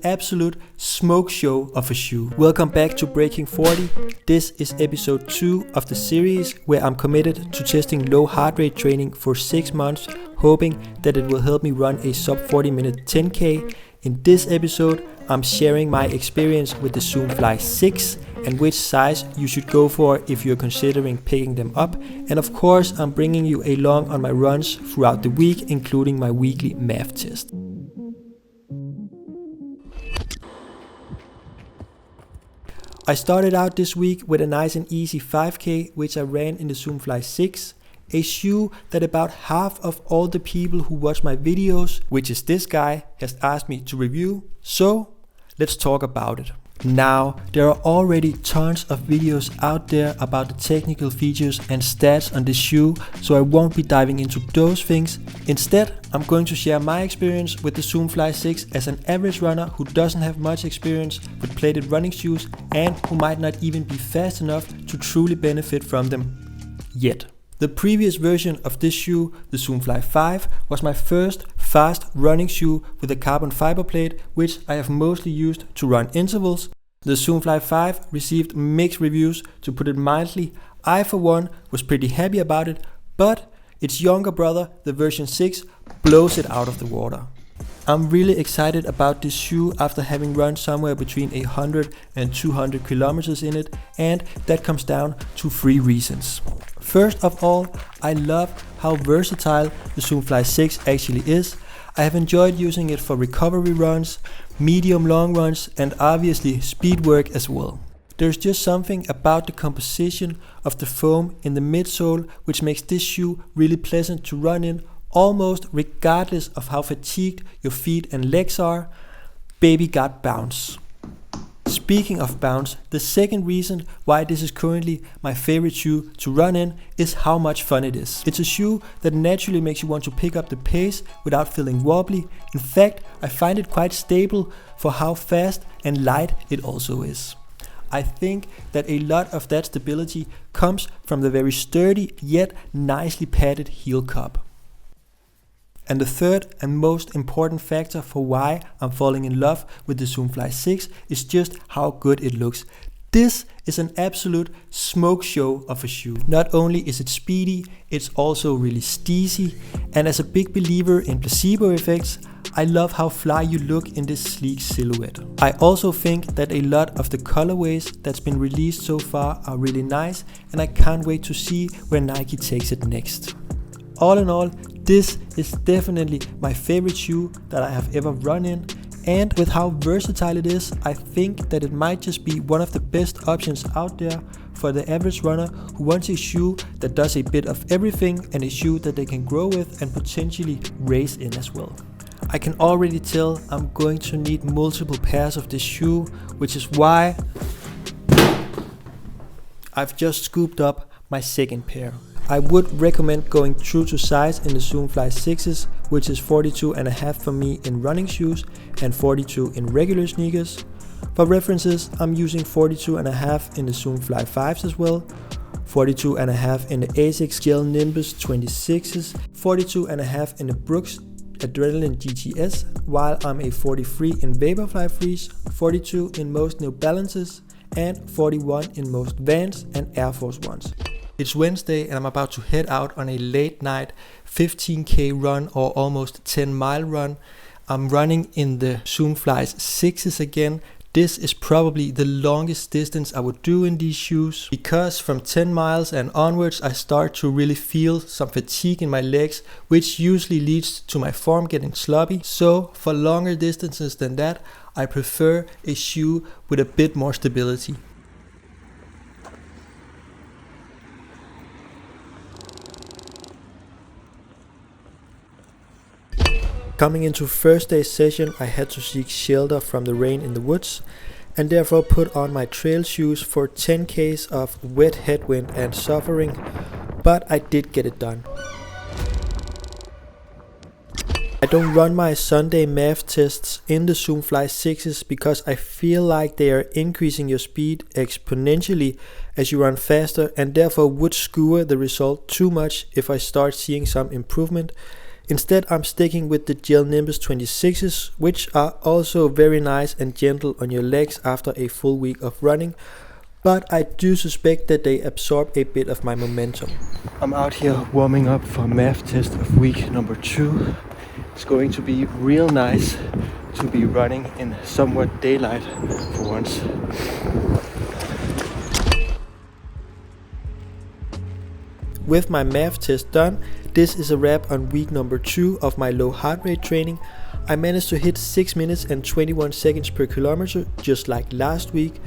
Absolute smoke show of a shoe. Welcome back to Breaking 40. This is episode 2 of the series where I'm committed to testing low heart rate training for 6 months, hoping that it will help me run a sub 40 minute 10k. In this episode, I'm sharing my experience with the Zoomfly 6 and which size you should go for if you're considering picking them up. And of course, I'm bringing you along on my runs throughout the week, including my weekly MAF test. I started out this week with a nice and easy 5k, which I ran in the Zoomfly 6, a shoe that about half of all the people who watch my videos, which is this guy, has asked me to review. So let's talk about it. Now, there are already tons of videos out there about the technical features and stats on this shoe, so I won't be diving into those things. Instead, I'm going to share my experience with the Zoomfly 6 as an average runner who doesn't have much experience with plated running shoes and who might not even be fast enough to truly benefit from them yet. The previous version of this shoe, the Zoomfly 5, was my first fast running shoe with a carbon fiber plate, which I have mostly used to run intervals. The Zoomfly 5 received mixed reviews, to put it mildly. I for one was pretty happy about it, but its younger brother, the version 6, blows it out of the water. I'm really excited about this shoe after having run somewhere between 100 and 200 kilometers in it, and that comes down to 3 reasons. First of all, I love how versatile the Zoomfly 6 actually is. I have enjoyed using it for recovery runs, medium long runs, and obviously speed work as well. There's just something about the composition of the foam in the midsole which makes this shoe really pleasant to run in, almost regardless of how fatigued your feet and legs are. Baby got bounce. Speaking of bounce, the second reason why this is currently my favorite shoe to run in is how much fun it is. It's a shoe that naturally makes you want to pick up the pace without feeling wobbly. In fact, I find it quite stable for how fast and light it also is. I think that a lot of that stability comes from the very sturdy yet nicely padded heel cup. And the third and most important factor for why I'm falling in love with the Zoomfly 6 is just how good it looks. This is an absolute smoke show of a shoe. Not only is it speedy, it's also really steezy. And as a big believer in placebo effects, I love how fly you look in this sleek silhouette. I also think that a lot of the colorways that's been released so far are really nice, and I can't wait to see where Nike takes it next. All in all, this is definitely my favorite shoe that I have ever run in, and with how versatile it is, I think that it might just be one of the best options out there for the average runner who wants a shoe that does a bit of everything and a shoe that they can grow with and potentially race in as well. I can already tell I'm going to need multiple pairs of this shoe, which is why I've just scooped up my second pair. I would recommend going true to size in the Zoomfly 6s, which is 42.5 for me in running shoes and 42 in regular sneakers. For references, I'm using 42.5 in the Zoomfly 5s as well, 42.5 in the Asics Gel Nimbus 26s, 42.5 in the Brooks Adrenaline GTS, while I'm a 43 in Vaporfly Freeze, 42 in most New Balances, and 41 in most Vans and Air Force Ones. It's Wednesday and I'm about to head out on a late night 15k run or almost 10-mile run. I'm running in the Zoomfly 6s again. This is probably the longest distance I would do in these shoes, because from 10 miles and onwards I start to really feel some fatigue in my legs, which usually leads to my form getting sloppy. So for longer distances than that, I prefer a shoe with a bit more stability. Coming into first day's session, I had to seek shelter from the rain in the woods and therefore put on my trail shoes for 10k's of wet headwind and suffering, but I did get it done. I don't run my Sunday MAF tests in the Zoomfly 6s because I feel like they are increasing your speed exponentially as you run faster, and therefore would skewer the result too much if I start seeing some improvement. Instead, I'm sticking with the Gel Nimbus 26s, which are also very nice and gentle on your legs after a full week of running, but I do suspect that they absorb a bit of my momentum. I'm out here warming up for MAF test of week number 2. It's going to be real nice to be running in somewhat daylight for once. With my MAF test done, this is a wrap on week number 2 of my low heart rate training. I managed to hit 6 minutes and 21 seconds per kilometer, just like last week.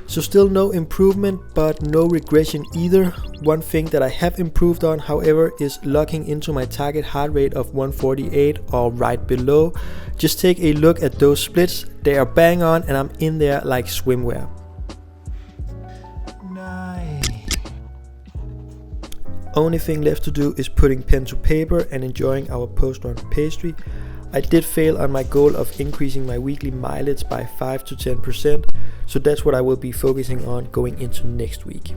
So still no improvement, but no regression either. One thing that I have improved on, however, is locking into my target heart rate of 148 or right below. Just take a look at those splits. They are bang on and I'm in there like swimwear. Nice. Only thing left to do is putting pen to paper and enjoying our post-run pastry. I did fail on my goal of increasing my weekly mileage by 5 to 10%, so that's what I will be focusing on going into next week.